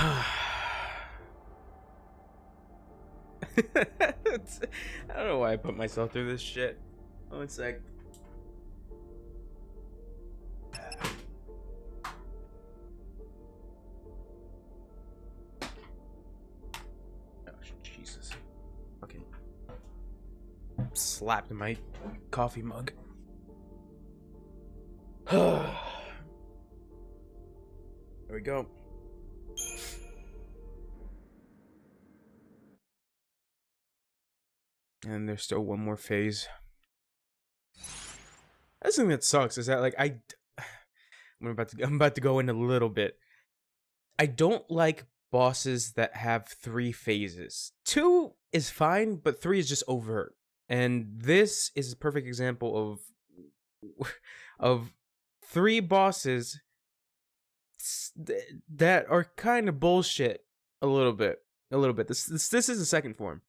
I don't know why I put myself through this shit. One sec. Oh, Jesus. Okay. Slapped my coffee mug. There we go. And there's still one more phase. That's the thing that sucks is that, like, I'm about to go in a little bit. I don't like bosses that have 3 phases. 2 is fine, but 3 is just overt. And this is a perfect example of 3 bosses that are kind of bullshit a little bit. This is the second form.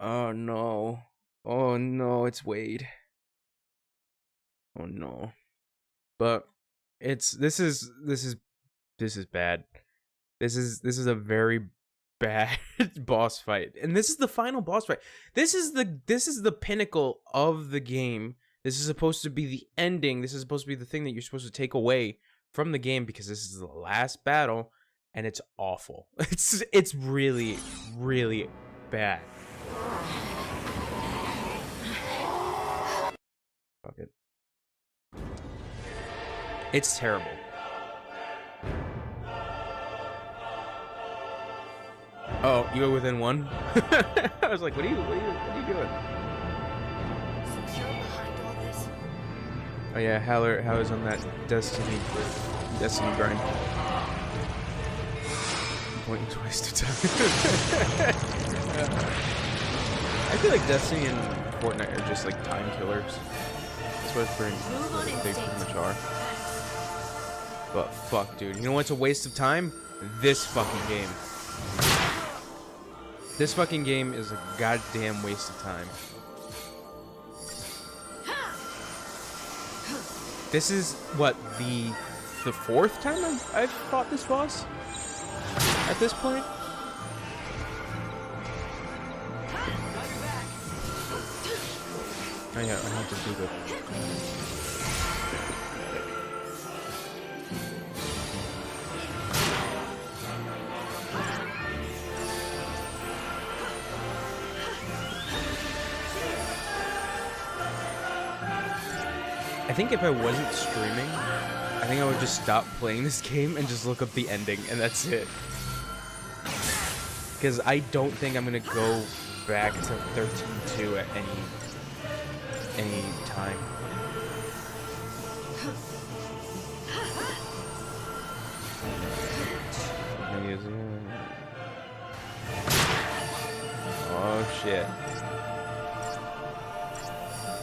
Oh no. Oh no, it's Wade. Oh no. But this is bad. This is a very bad boss fight. And this is the final boss fight. This is the pinnacle of the game. This is supposed to be the ending. This is supposed to be the thing that you're supposed to take away from the game, because this is the last battle and it's awful. It's really, really bad. Fuck it. It's terrible. Oh, you were within 1? I was like, what are you doing? Oh yeah, Haller's on that Destiny grind. Pointing twice to time. I feel like Destiny and Fortnite are just like time killers. That's what they pretty much are. But fuck, dude. You know what's a waste of time? This fucking game. This fucking game is a goddamn waste of time. This is what, the 4th time I've fought this boss at this point. Oh yeah, I have to do that. I think if I wasn't streaming, I think I would just stop playing this game and just look up the ending, and that's it. Because I don't think I'm gonna go back to 13.2 at any time. Oh shit.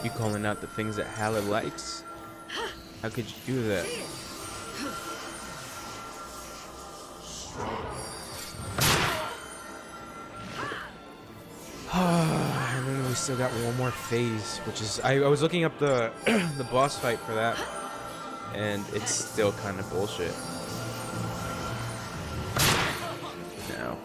You calling out the things that Haller likes? How could you do that? And then we still got one more phase, which is I was looking up the the boss fight for that, and it's still kind of bullshit. Now.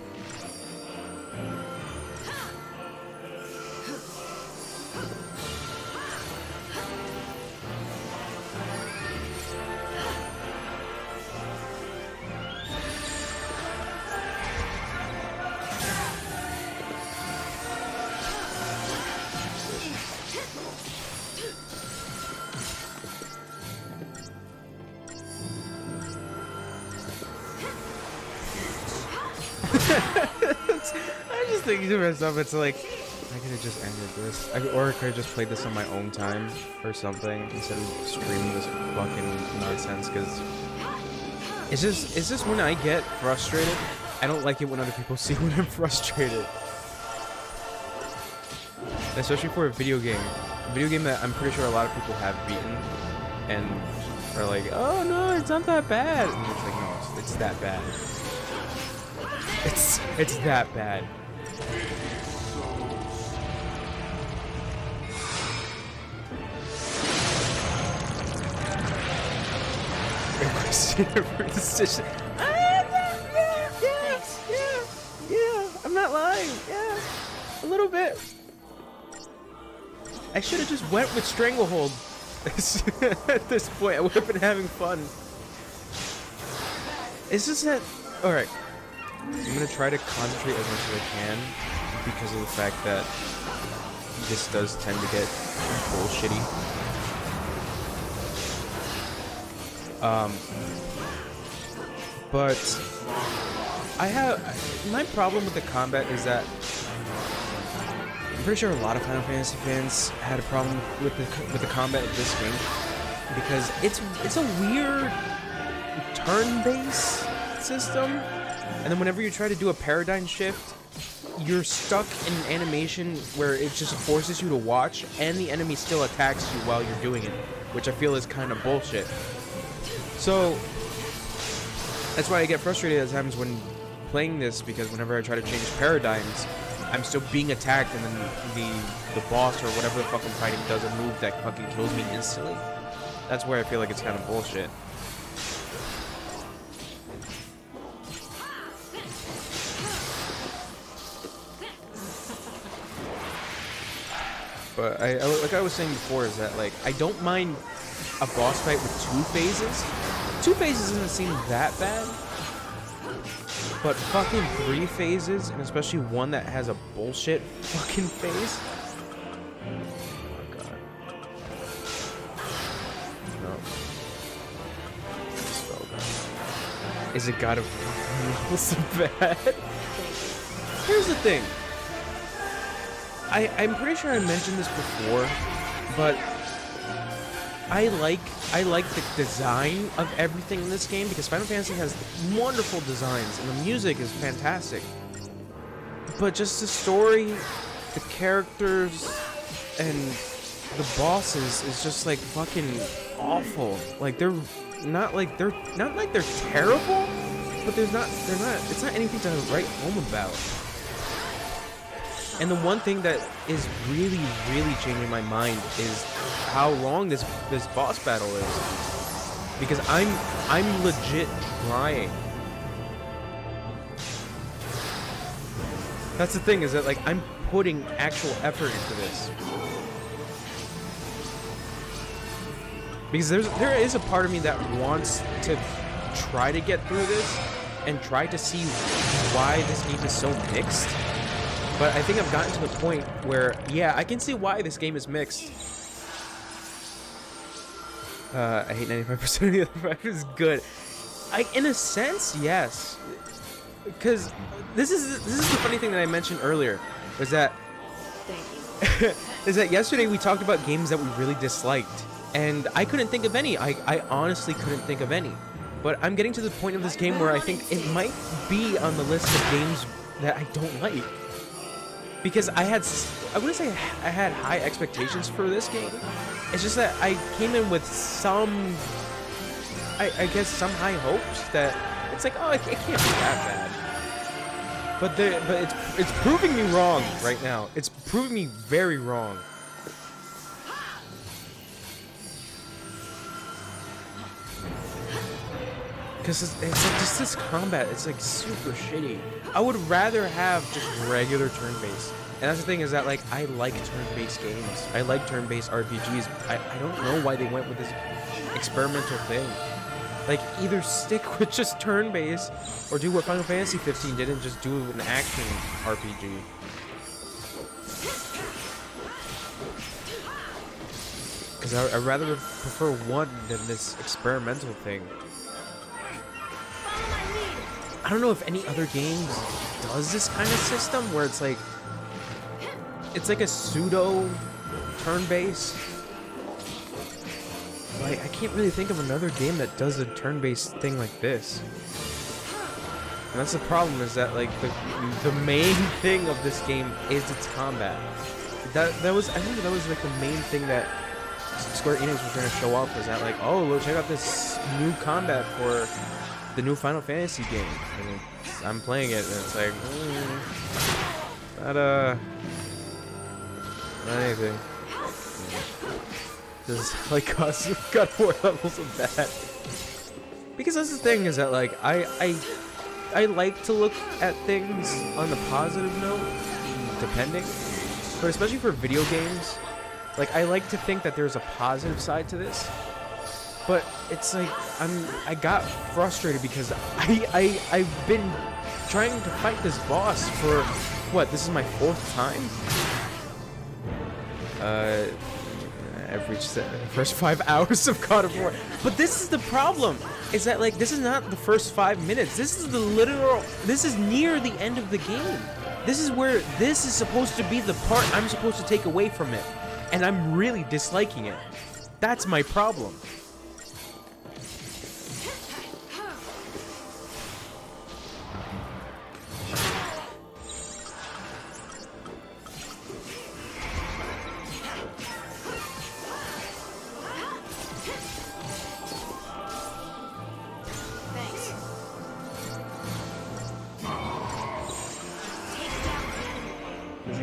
I just think to myself, it's like, I could have just ended this, or I could have just played this on my own time or something instead of streaming this fucking nonsense. Because it's just when I get frustrated, I don't like it when other people see when I'm frustrated. Especially for a video game that I'm pretty sure a lot of people have beaten and are like, oh no, it's not that bad. And it's like, no, it's that bad. It's that bad. Requested for decision. little bit. I should have just went with Stranglehold. At this point, I would have been having fun. It's just that... Alright. I'm gonna try to concentrate as much as I can because of the fact that this does tend to get bullshitty. But my problem with the combat is that I'm pretty sure a lot of Final Fantasy fans had a problem with the combat of this game because it's a weird turn-based system, and then whenever you try to do a paradigm shift, you're stuck in an animation where it just forces you to watch, and the enemy still attacks you while you're doing it, which I feel is kind of bullshit. So that's why I get frustrated at times when playing this, because whenever I try to change paradigms, I'm still being attacked, and then the boss or whatever the fuck I'm fighting does a move that fucking kills me instantly. That's where I feel like it's kind of bullshit. But like I was saying before, is that like I don't mind a boss fight with 2 phases. 2 phases doesn't seem that bad. But fucking 3 phases, and especially one that has a bullshit fucking phase. Oh god. No. So bad. Is it gotta feel so bad? Here's the thing. I'm pretty sure I mentioned this before, but I like the design of everything in this game because Final Fantasy has wonderful designs and the music is fantastic. But just the story, the characters, and the bosses is just like fucking awful. Like they're not terrible, but it's not anything to write home about. And the one thing that is really, really changing my mind is how long this boss battle is. Because I'm legit trying. That's the thing, is that like I'm putting actual effort into this. Because there is a part of me that wants to try to get through this and try to see why this game is so mixed. But I think I've gotten to the point where, yeah, I can see why this game is mixed. I hate 95% of the other 5 is good. In a sense, yes. Because this is the funny thing that I mentioned earlier, was that is that yesterday we talked about games that we really disliked, and I couldn't think of any. I honestly couldn't think of any. But I'm getting to the point of this game where I think it might be on the list of games that I don't like. Because I wouldn't say I had high expectations for this game. It's just that I came in with some, I guess, some high hopes that it's like, oh, it can't be that bad. But it's proving me wrong right now. It's proving me very wrong. Because it's like just this combat, it's like super shitty. I would rather have just regular turn-based. And that's the thing, is that like I like turn-based games. I like turn-based RPGs. I don't know why they went with this experimental thing. Like either stick with just turn-based or do what Final Fantasy 15 did and just do an action RPG. Because I'd rather prefer one than this experimental thing. I don't know if any other game does this kind of system where it's like a pseudo turn-based. Like I can't really think of another game that does a turn-based thing like this. And that's the problem, is that like the main thing of this game is its combat. I think that was like the main thing that Square Enix was trying to show off, was that like, oh, look, check out this new combat for the new Final Fantasy game. And I'm playing it, and it's like, not anything. Just like got 4 levels of that. Because that's the thing, is that like I like to look at things on the positive note, depending. but especially for video games, like, I like to think that there's a positive side to this, but it's like, I got frustrated because I've been trying to fight this boss for, what, this is my 4th time? I've reached the first 5 hours of God of War. But this is the problem, is that, like, this is not the first 5 minutes. This is the literal, this is near the end of the game. This is where, this is supposed to be the part I'm supposed to take away from it. And I'm really disliking it. That's my problem.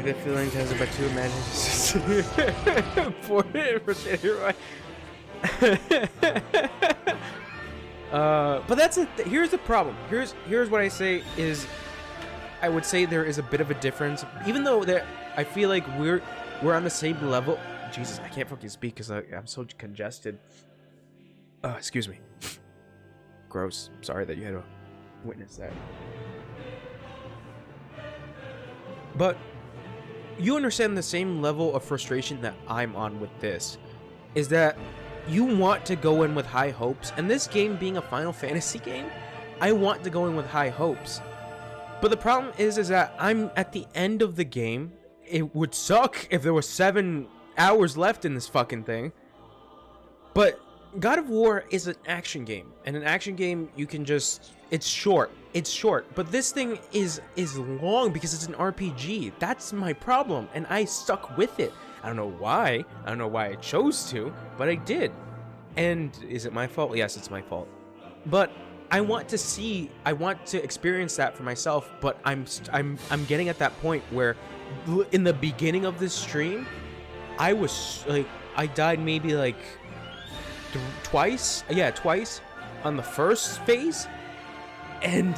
The feeling has about to imagine for it. But that's it. Here's the problem. Here's what I say is, I would say there is a bit of a difference, even though that I feel like we're on the same level. Jesus, I can't fucking speak because I'm so congested. Excuse me. Gross. Sorry that you had to witness that. But you understand the same level of frustration that I'm on with this, is that you want to go in with high hopes, and this game being a Final Fantasy game, I want to go in with high hopes. But the problem is that I'm at the end of the game. It would suck if there was 7 hours left in this fucking thing. But God of War is an action game, and an action game you can just, it's short, but this thing is long because it's an RPG. That's my problem, and I stuck with it. I don't know why I chose to, but I did. And is it my fault? Yes, it's my fault. But I want to experience that for myself, but I'm getting at that point where in the beginning of this stream, I was like, I died maybe like twice on the first phase, and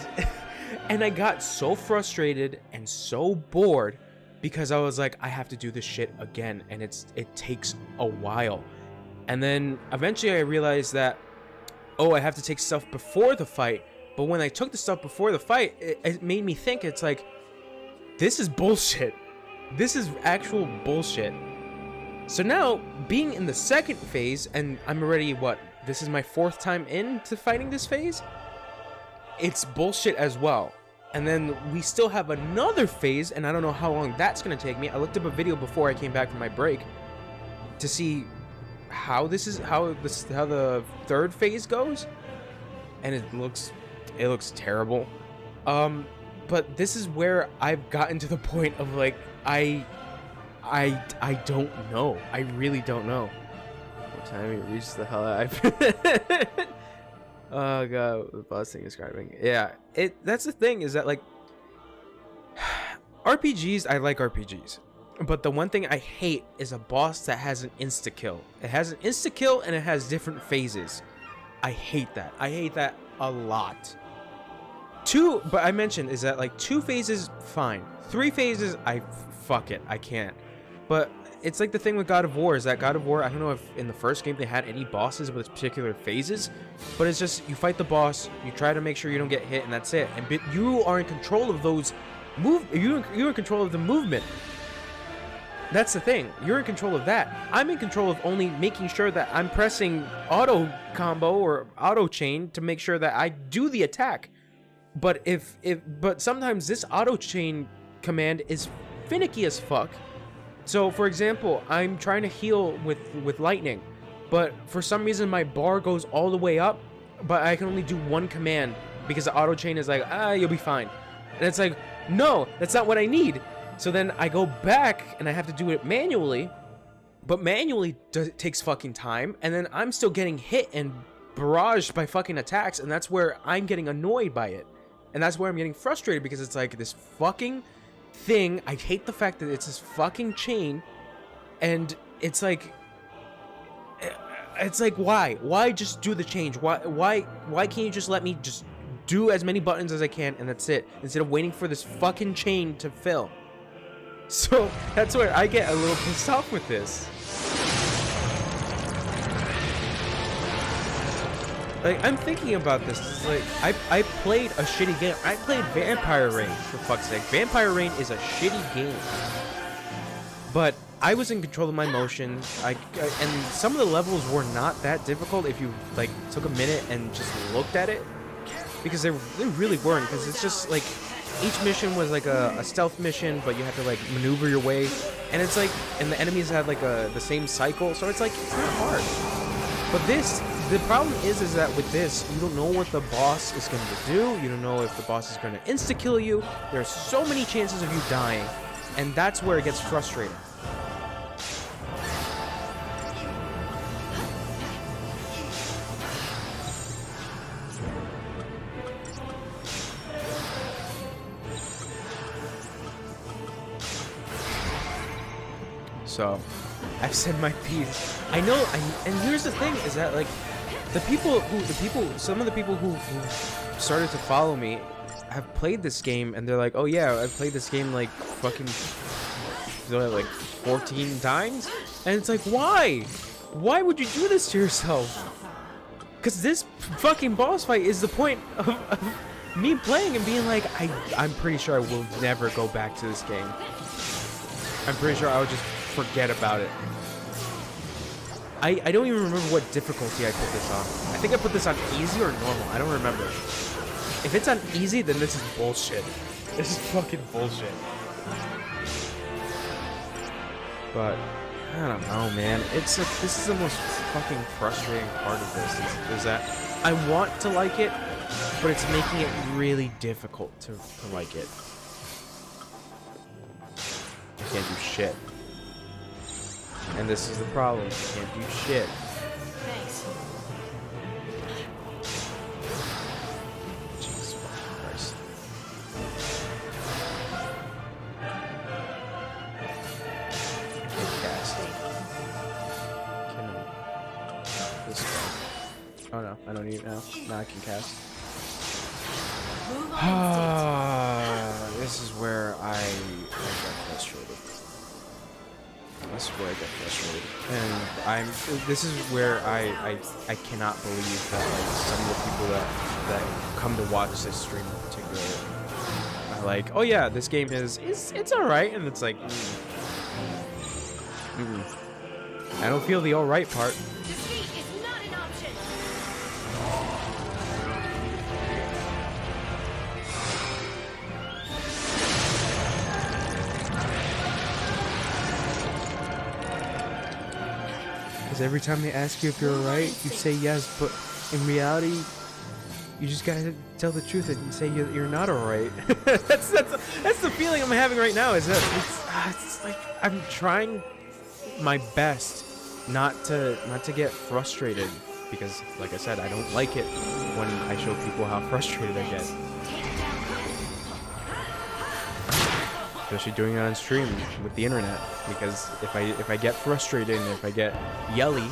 I got so frustrated and so bored because I was like, I have to do this shit again, and it takes a while. And then eventually I realized that, oh, I have to take stuff before the fight. But when I took the stuff before the fight, it made me think, it's like, this is bullshit. This is actual bullshit. So now, being in the second phase, and I'm already, what, this is my 4th time into fighting this phase? It's bullshit as well. And then we still have another phase, and I don't know how long that's going to take me. I looked up a video before I came back from my break to see how the 3rd phase goes, and it looks terrible. But this is where I've gotten to the point of, like, I don't know. I really don't know. What time we reached the hell I've oh god, the boss thing describing. Yeah, that's the thing, is that, like, RPGs, I like RPGs. But the one thing I hate is a boss that has an insta-kill. It has an insta-kill and it has different phases. I hate that. I hate that a lot. But I mentioned is that, like, 2 phases, fine. 3 phases, fuck it, I can't. But it's like the thing with God of War, is that God of War, I don't know if in the first game they had any bosses with particular phases, but it's just, you fight the boss, you try to make sure you don't get hit, and that's it. And you are in control of those you're in control of the movement. That's the thing. You're in control of that. I'm in control of only making sure that I'm pressing auto combo or auto chain to make sure that I do the attack. But but sometimes this auto chain command is finicky as fuck. So for example, I'm trying to heal with lightning, but for some reason my bar goes all the way up, but I can only do 1 command because the auto chain is like, you'll be fine. And it's like, no, that's not what I need. So then I go back and I have to do it manually, but manually takes fucking time, and then I'm still getting hit and barraged by fucking attacks, and that's where I'm getting annoyed by it. And that's where I'm getting frustrated, because it's like this fucking thing. I hate the fact that it's this fucking chain, and it's like why just do the change? Why can't you just let me just do as many buttons as I can and that's it, instead of waiting for this fucking chain to fill? So that's where I get a little pissed off with this. Like, I'm thinking about this. It's like, I played a shitty game. I played Vampire Reign, for fuck's sake. Vampire Reign is a shitty game. But I was in control of my motions. And some of the levels were not that difficult if you, like, took a minute and just looked at it. Because they really weren't. Because it's just, like, each mission was, like, a stealth mission, but you had to, like, maneuver your way. And it's, like, and the enemies had, like, the same cycle. So it's, like, it's not hard. But this... The problem is that with this, you don't know what the boss is going to do. You don't know if the boss is going to insta-kill you. There's so many chances of you dying, and that's where it gets frustrating. So, I've said my piece. I know, and here's the thing: is that like. Some of the people who started to follow me have played this game, and they're like, oh yeah, I've played this game like fucking like 14 times, and it's like, why would you do this to yourself? Because this fucking boss fight is the point of me playing and being like, I'm pretty sure I will never go back to this game. I'm pretty sure I would just forget about it. I don't even remember what difficulty I put this on. I think I put this on easy or normal. I don't remember. If it's on easy, then this is bullshit. This is fucking bullshit. But I don't know, man. It's like, this is the most fucking frustrating part of this. Is that I want to like it, but it's making it really difficult to like it. I can't do shit. And this is the problem. You can't do shit. Thanks. Jesus Christ. Can't cast. This way. Oh no, I don't need it now. Now I can cast. This is where I got frustrated. This is where I get frustrated, and this is where I cannot believe that like some of the people that come to watch this stream in particular are like, oh yeah, this game it's all right, and it's like, I don't feel the all right part. Defeat is not an option. Because every time they ask you if you're alright, you say yes, but in reality, you just gotta tell the truth and say you're not alright. that's the feeling I'm having right now. Is that it's like I'm trying my best not to get frustrated, because, like I said, I don't like it when I show people how frustrated I get. Especially doing it on stream with the internet, because if I get frustrated and if I get yelly,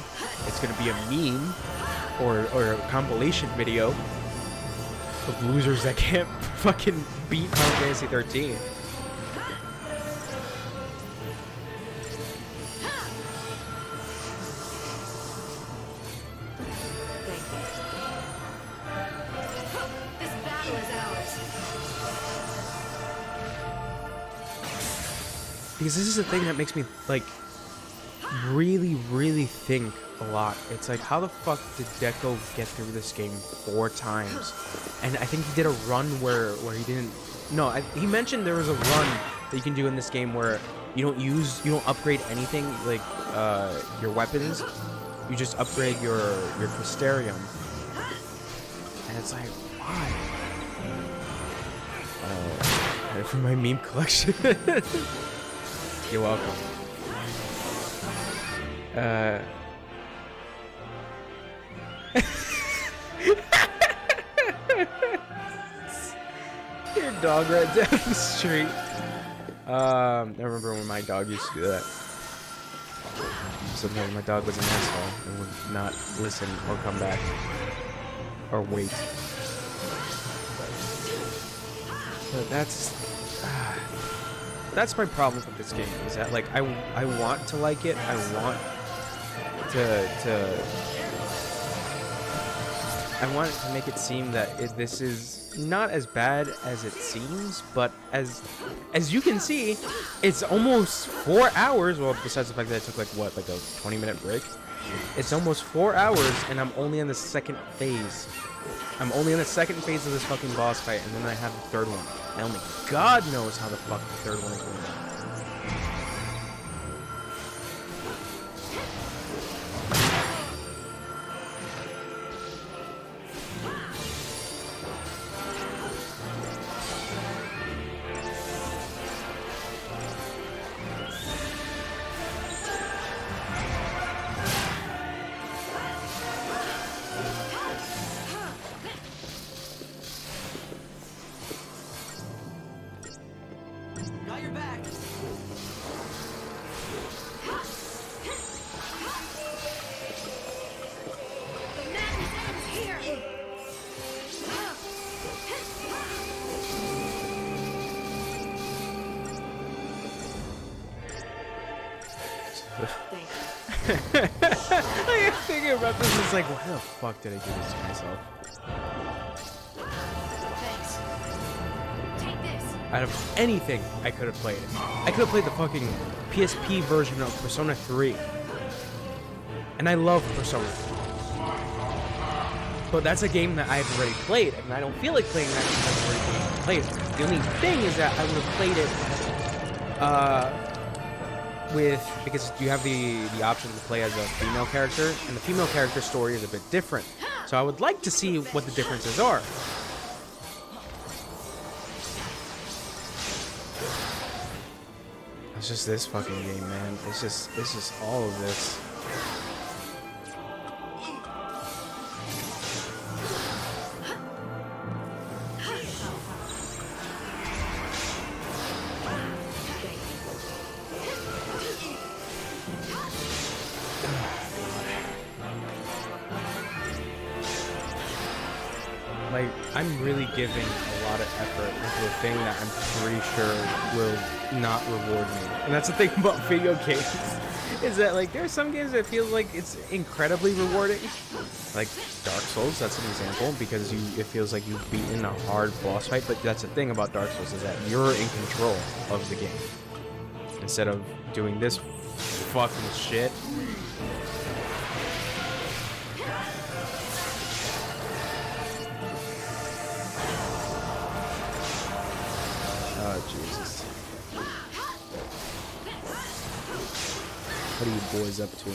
it's gonna be a meme or a compilation video of losers that can't fucking beat Final Fantasy 13. This battle is ours. Because this is the thing that makes me, like, really think a lot. It's like, how the fuck did Deco get through this game 4 times? And I think he did a run where he didn't... No, he mentioned there was a run that you can do in this game where you don't upgrade anything, like, your weapons. You just upgrade your Crystarium. And it's like, why? For my meme collection. You're welcome. Your dog right down the street. I remember when my dog used to do that. Sometimes my dog was an asshole and would not listen or come back or wait. But that's That's my problem with this game, is that like I want to like it. I want to I want to make it seem that this is not as bad as it seems, but as you can see, it's almost 4 hours. Well, besides the fact that I took like what, like a 20-minute break, it's almost 4 hours, and I'm only on the second phase. I'm only on the second phase of this fucking boss fight, and then I have the third one. And only God knows how the fuck the third one is going to. Got your back. The madness ends here. Like, thinking about this, it's like, why the fuck did I do this to myself? Thanks. Take this. Out of anything I could have played, I could have played the fucking PSP version of Persona 3. And I love Persona 3. But that's a game that I've already played, and I don't feel like playing that because I've already played it. The only thing is that I would have played it because you have the option to play as a female character, and the female character story is a bit different. So I would like to see what the differences are. It's just this fucking game, man. It's just all of this. Like, I'm really giving a lot of effort into a thing that I'm pretty sure will not reward me. And that's the thing about video games, is that, like, there are some games that feel like it's incredibly rewarding. Like Dark Souls, that's an example, because it feels like you've beaten a hard boss fight, but that's the thing about Dark Souls, is that you're in control of the game. Instead of doing this fucking shit. Oh, Jesus. What are you boys up to?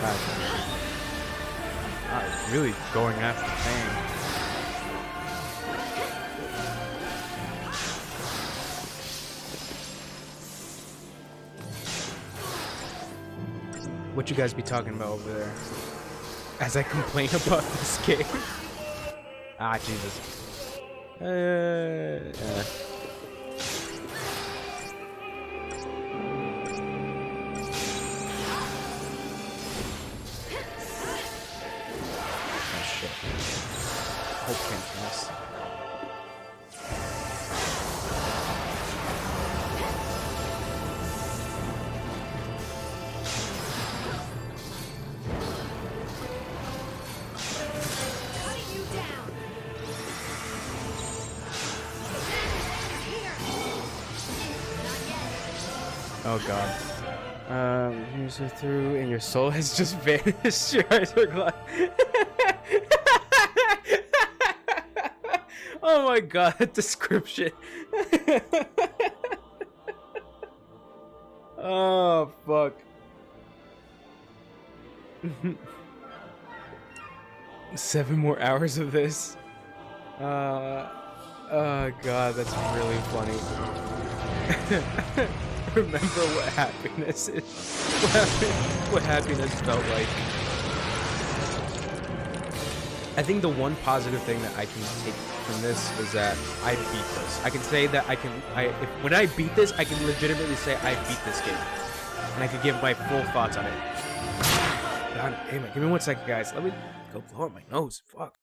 God, I was really going after Fang. What you guys be talking about over there? As I complain about this game. Ah, Jesus. Hope can't miss. Cutting you down. Oh God. Here's a through, and your soul has just vanished. Your eyes are glass. Oh my God, that description. Oh fuck. 7 more hours of this. Oh God, that's really funny. remember what happiness is. What happiness felt like. I think the one positive thing that I can take from this is that I beat this. I can say that when I beat this, I can legitimately say I beat this game. And I can give my full thoughts on it. God damn it. Give me 1 second, guys. Let me go blow out my nose. Fuck.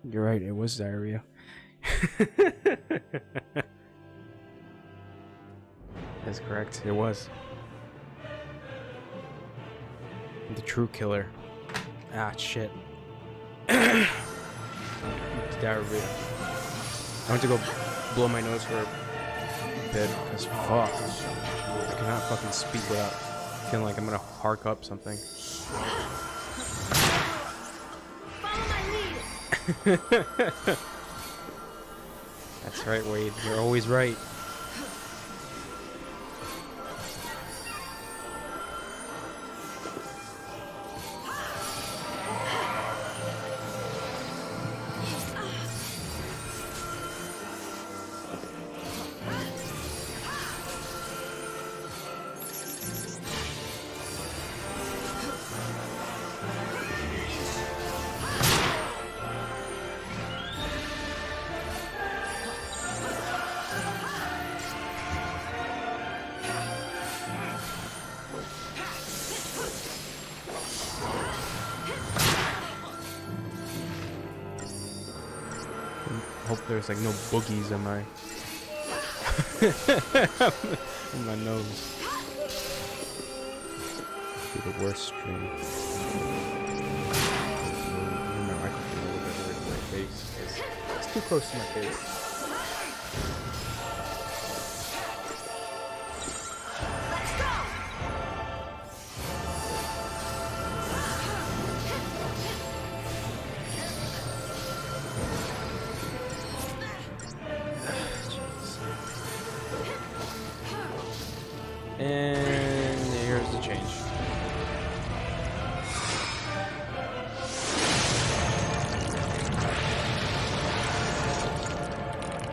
You're right, it was diarrhea. That's correct, it was. The true killer. Ah, shit. Diarrhea. I went to go blow my nose for a bit, because fuck. I cannot fucking speak without feeling like I'm gonna hark up something. That's right, Wade. You're always right. Hope there's like no boogies on my in my nose. Be the worst stream. My microphone a little bit away from my face. It's too close to my face.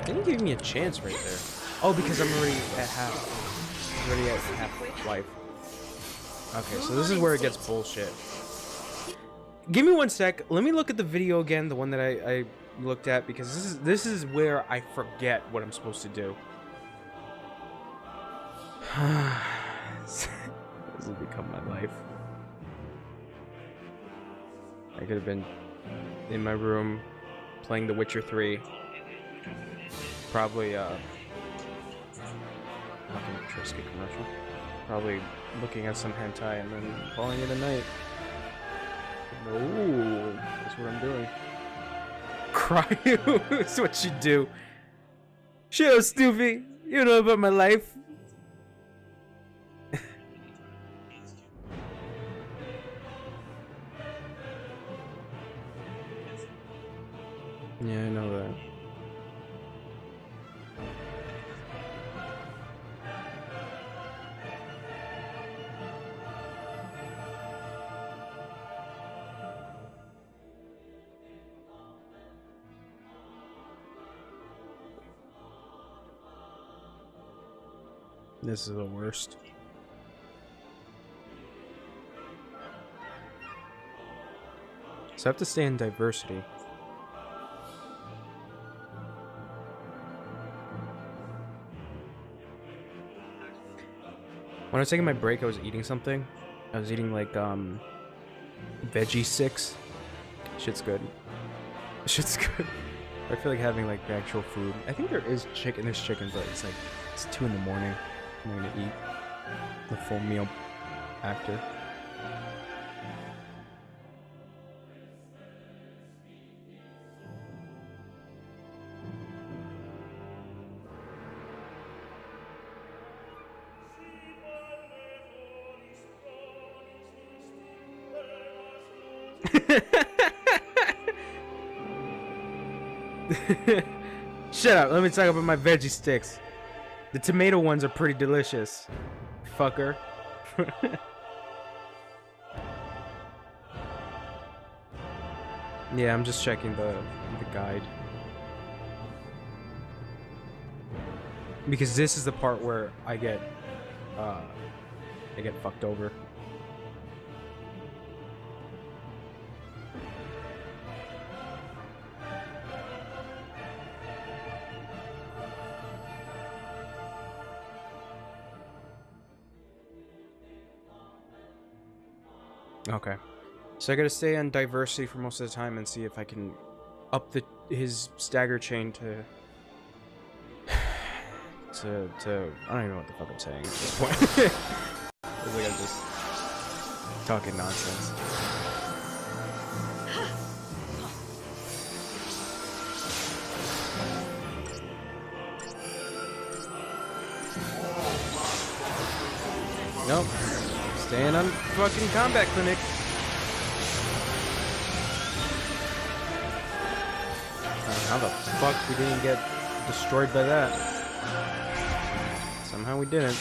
Didn't give me a chance right there. Oh, because I'm already at half. I'm already at half life. Okay, so this is where it gets bullshit. Give me 1 sec. Let me look at the video again, the one that I looked at, because this is where I forget what I'm supposed to do. This has become my life. I could have been in my room playing The Witcher 3. Probably fucking Triscuit commercial. Probably looking at some hentai and then calling it a night. No, that's what I'm doing. Cry is what you do. Shut up, Stoofy. You know about my life. Yeah, I know that. This is the worst. So I have to stay in diversity. When I was taking my break, I was eating something. I was eating like veggie sticks. Shit's good. Shit's good. I feel like having like actual food. I think there is chicken. There's chicken, but it's like it's 2 in the morning. I'm gonna eat the full meal after. Shut up, let me talk about my veggie sticks. The tomato ones are pretty delicious. Fucker. Yeah, I'm just checking the guide. Because this is the part where I get fucked over. Okay, so I gotta stay on diversity for most of the time and see if I can up his stagger chain to I don't even know what the fuck I'm saying at this point. It's like I'm just talking nonsense. Nope. Staying on fucking combat clinic. How the fuck we didn't get destroyed by that? Somehow we didn't.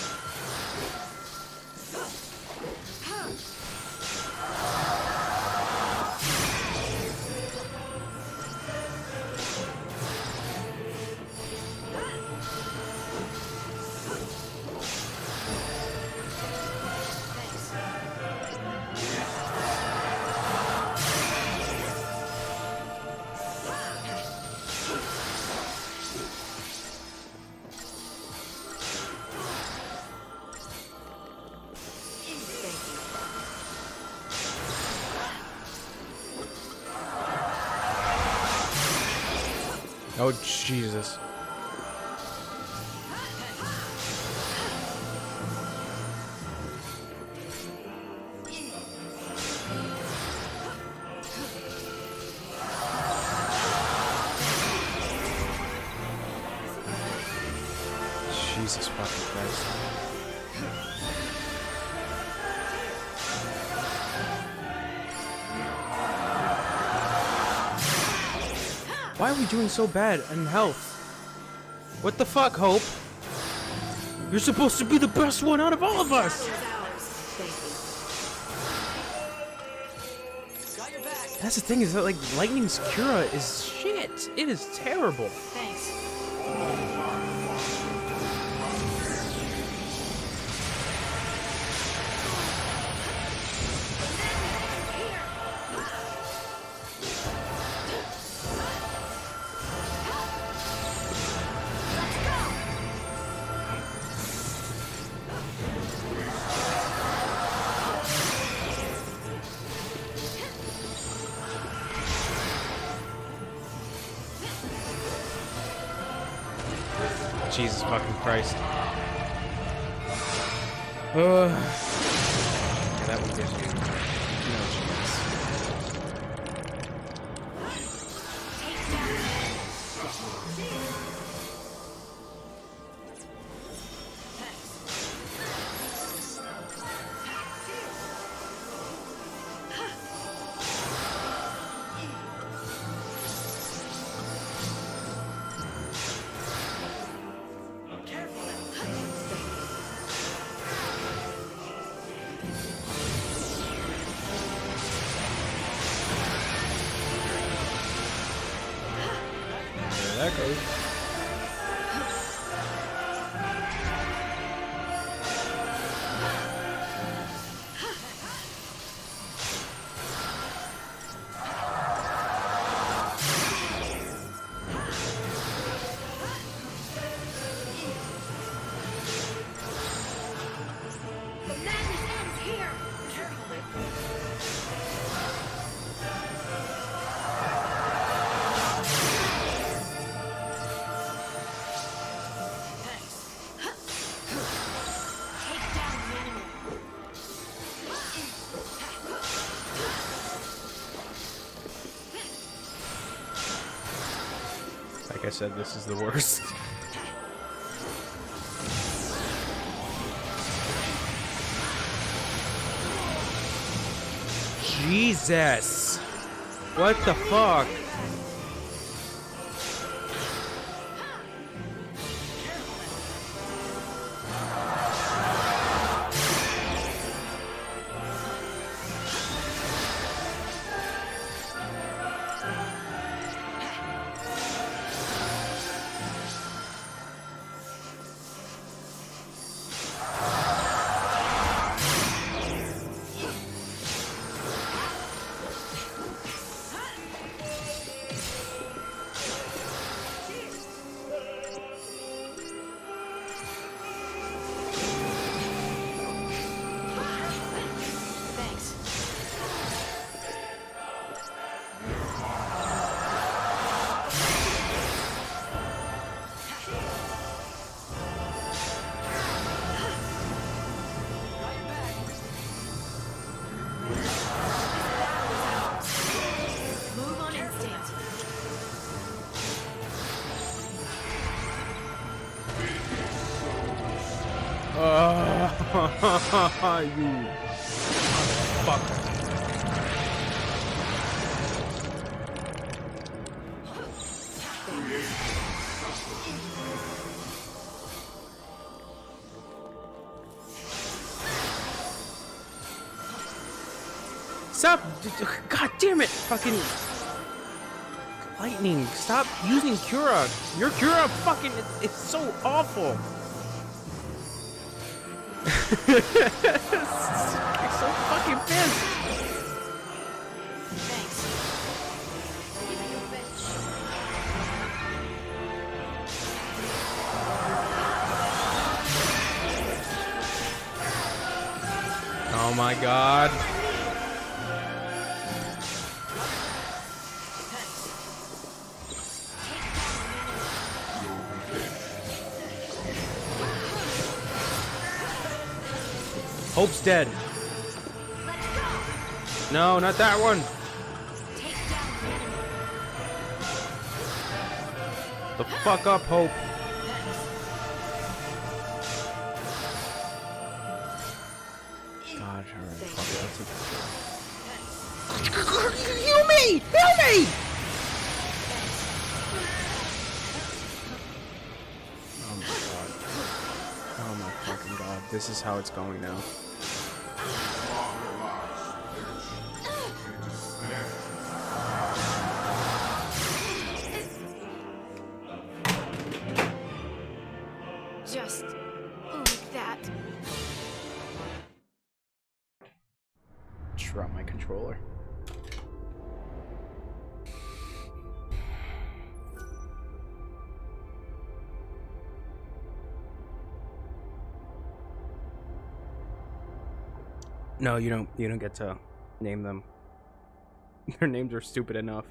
Oh, Jesus. Jesus fucking Christ. Why are we doing so bad in health? What the fuck, Hope? You're supposed to be the best one out of all of us! That's the thing, is that like Lightning's Cura is shit. It is terrible. Thanks. Jesus fucking Christ. Yeah, that one gives you no chance. There that goes. The madness ends here. Carefully. Take down the enemy. Like I said, this is the worst. Jesus! What the fuck? Thanks. Move on instinct. You fucker. Stop! God damn it! Fucking lightning! Stop using Cura. Your Cura fucking it's so awful. It's so fucking pissed. Thanks. You bitch. Oh my god. Hope's dead. Let's go. No, not that one. Take down the enemy. The fuck up, Hope. God, hurry. Fuck it. Heal me! Heal me! Oh my god. Oh my fucking god. This is how it's going now. drop my controller. No, you don't get to name them. Their names are stupid enough.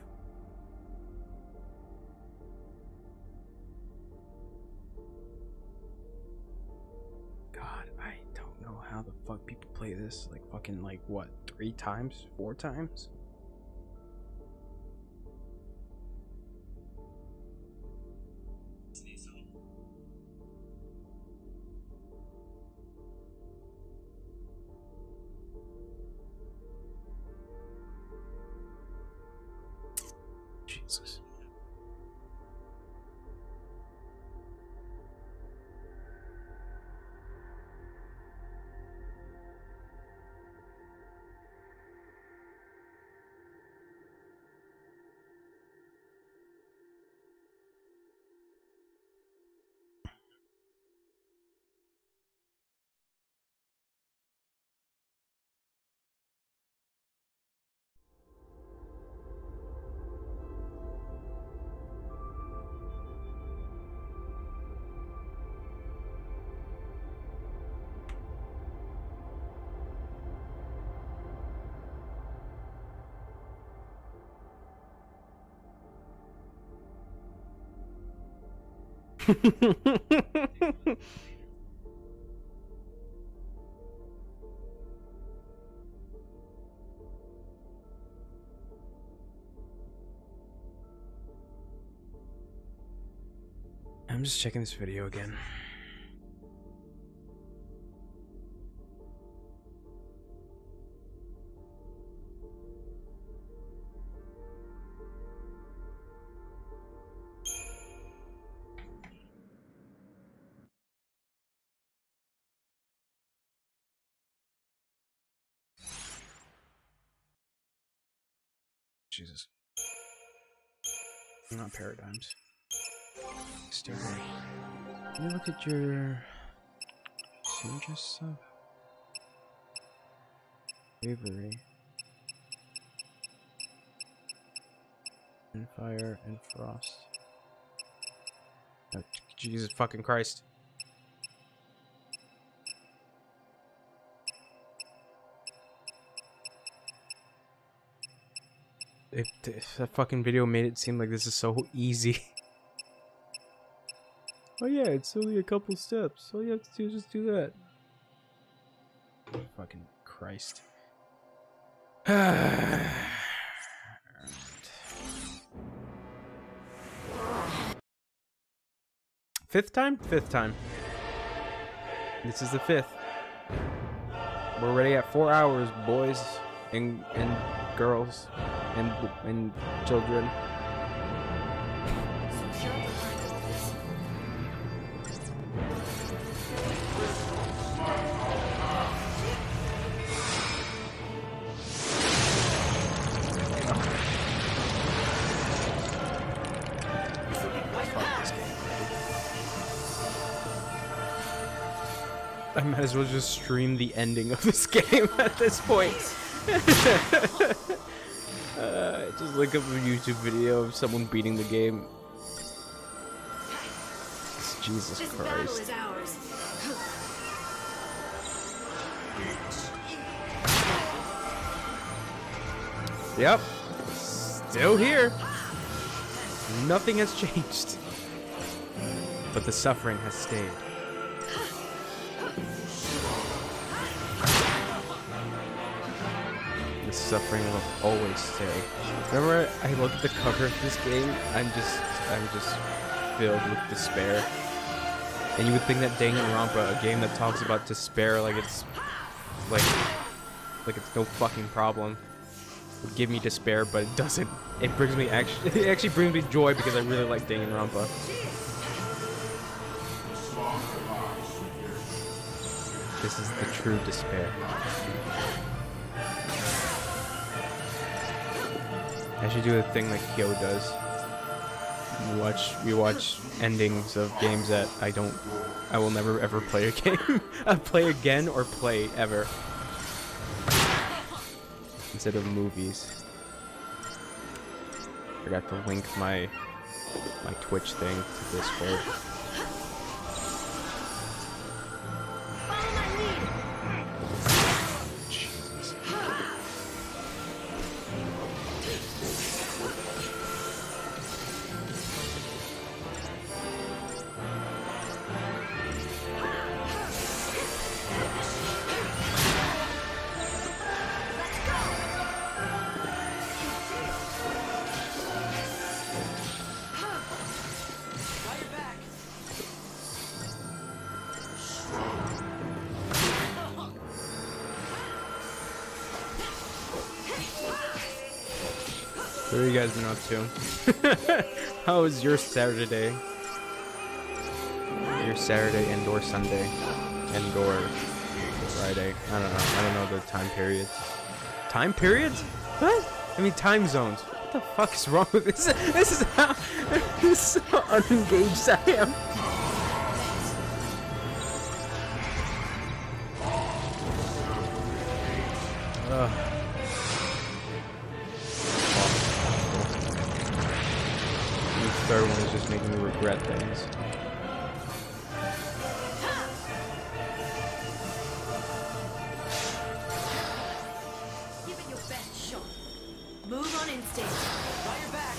God, I don't know how the fuck people play this. Like fucking like what? 3 times? 4 times? Jesus. I'm just checking this video again. Jesus. Not paradigms. Still here. Can you look at your Synergist stuff? Bravery. And fire and frost. Oh, Jesus fucking Christ. If that fucking video made it seem like this is so easy. Oh yeah, it's only a couple steps. All you have to do is just do that. Fucking Christ. Fifth time? Fifth time. This is the 5th. We're already at 4 hours, boys and girls and children. I might as well just stream the ending of this game at this point. Just look up a YouTube video of someone beating the game. Jesus Christ. Yep. Still here. Nothing has changed. But the suffering has stayed. The suffering will always stay. Whenever I look at the cover of this game, I'm just filled with despair. And you would think that Danganronpa, a game that talks about despair like it's no fucking problem, would give me despair, but it doesn't. It brings me it actually brings me joy because I really like Danganronpa. This is the true despair. I should do a thing like Kyo does. We watch endings of games that I will never ever play a game. Play again or play ever. instead of movies. Forgot to link my Twitch thing to Discord. Follow my lead. Jesus. What have you guys been up to? How was your Saturday? Your Saturday and/or Sunday and/or Friday? I don't know the time periods. Time periods? What? I mean time zones. What the fuck is wrong with this? This is how unengaged I am. Ugh. The third one is just making me regret things. Give it your best shot. Move on instinct. Got your back.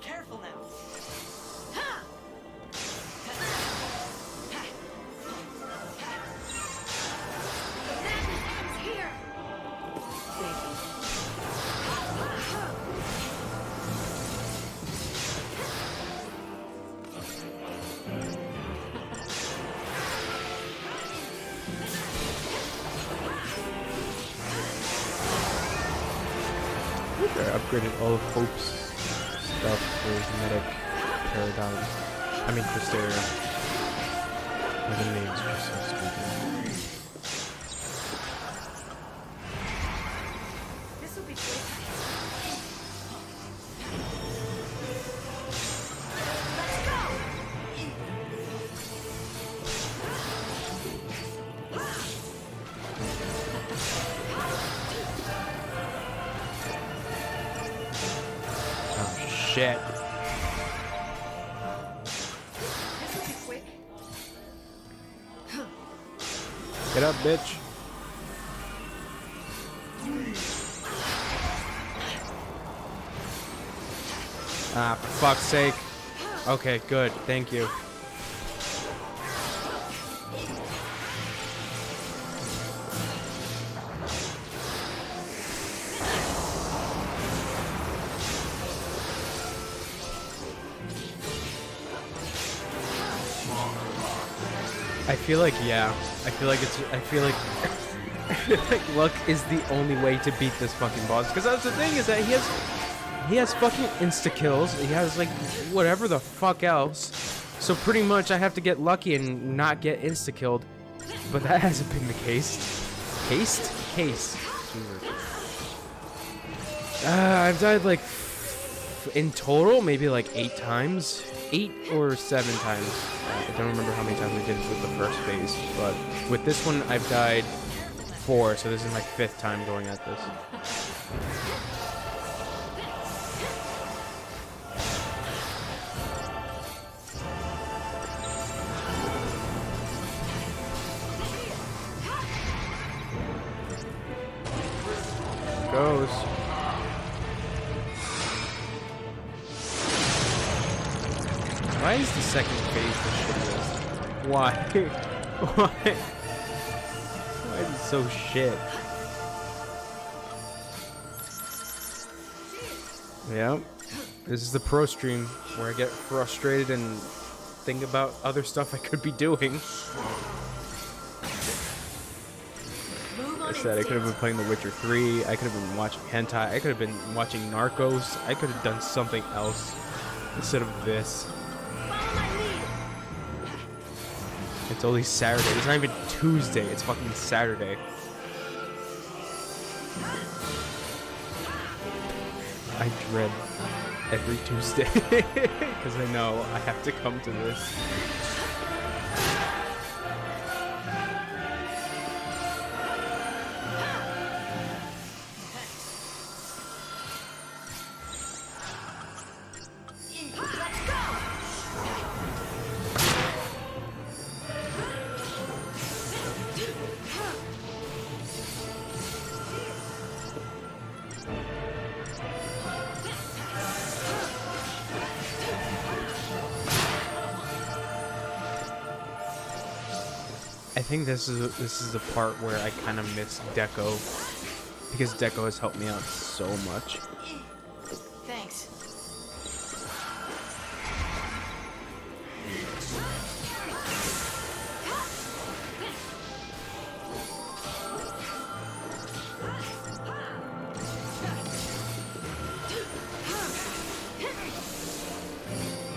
Careful now. Madness ends here. I upgraded all of Hope's stuff for his medic paradigm. I mean, Crystera. The name's just so stupid. This will be quick. Let's go. Oh, shit. This will be quick. Get up, bitch. Ah, for fuck's sake. Okay, good. Thank you. I feel like, yeah. I feel like I feel like luck is the only way to beat this fucking boss. Because that's the thing, is that he has fucking insta kills. He has like whatever the fuck else. So pretty much I have to get lucky and not get insta killed. But that hasn't been the case. Case. Jesus. I've died like in total maybe like 8 times. 8 or 7 times. I don't remember how many times we did it with the first phase, but with this one I've died 4, so this is my 5th time going at this. Goes. Why is the second phase the shittiest? Why? Why? Why is it so shit? Yeah. This is the pro stream where I get frustrated and think about other stuff I could be doing. Move I on said I could have been instinct. playing The Witcher 3, I could have been watching hentai, I could have been watching Narcos, I could have done something else instead of this. Follow my lead. It's only Saturday. It's not even Tuesday. It's fucking Saturday. I dread every Tuesday because I know I have to come to this. think this is the part where I kind of miss Deco, because Deco has helped me out so much. Thanks.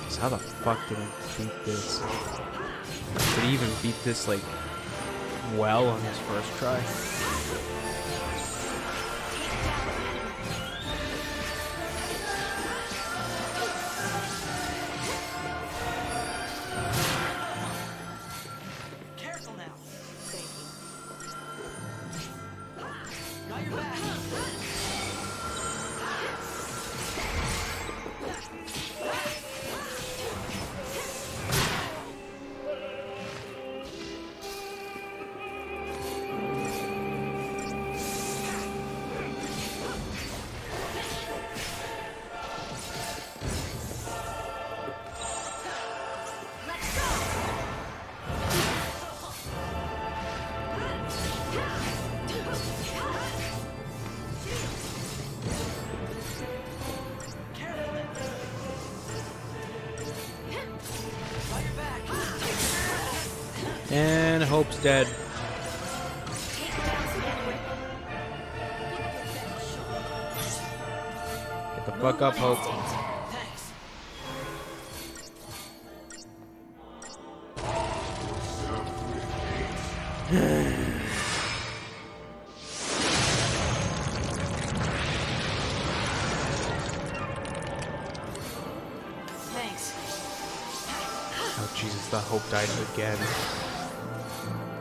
So how the fuck did I beat this? Did he even beat this like well on his first try? Careful now. Got your back. And Hope's dead. Get the fuck up, Hope. Thanks. Thanks. Oh Jesus, the Hope died again.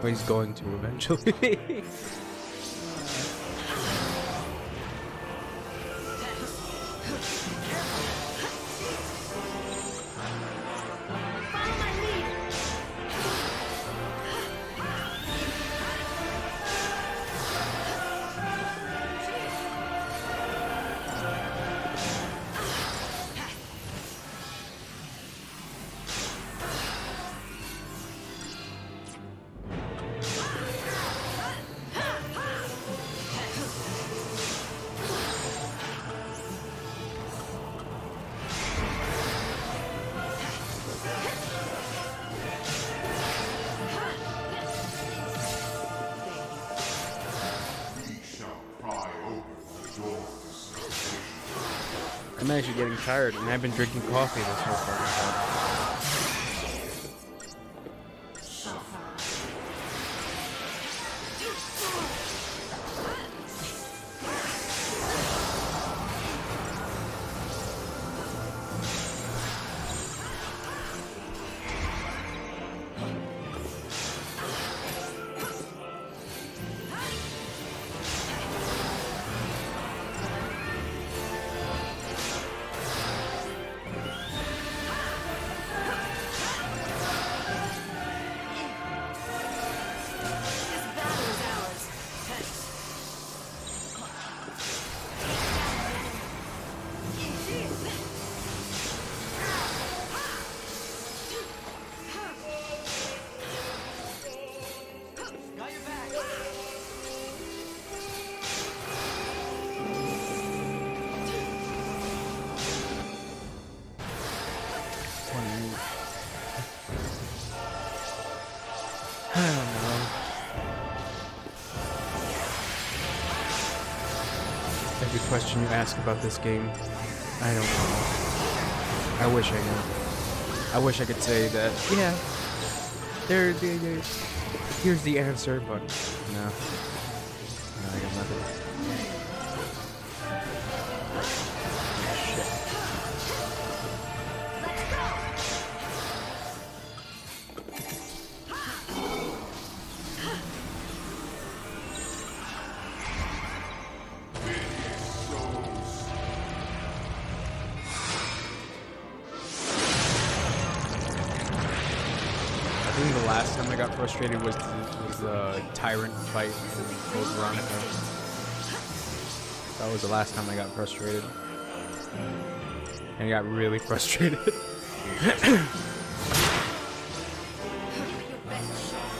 Well, he's going to eventually. Follow my lead. I'm actually getting tired, and I've been drinking coffee this whole fucking This battle is ours. Thanks. Got your back. I don't know. Every question you ask about this game, I don't know. I wish I knew. I wish I could say that, yeah, here's the answer, but no. No, I got nothing. Shit. I think the last time I got frustrated was the tyrant fight with Veronica. That was the last time I got frustrated. And I got really frustrated. Give it your best shot.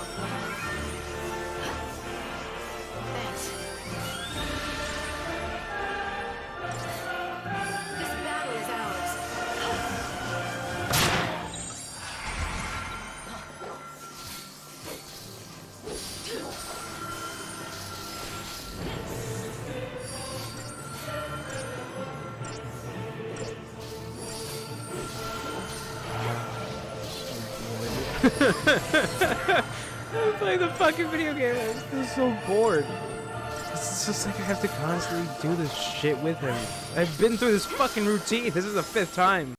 I'm playing the fucking video game. I feel so bored. It's just like I have to constantly do this shit with him. I've been through this fucking routine. This is the 5th time.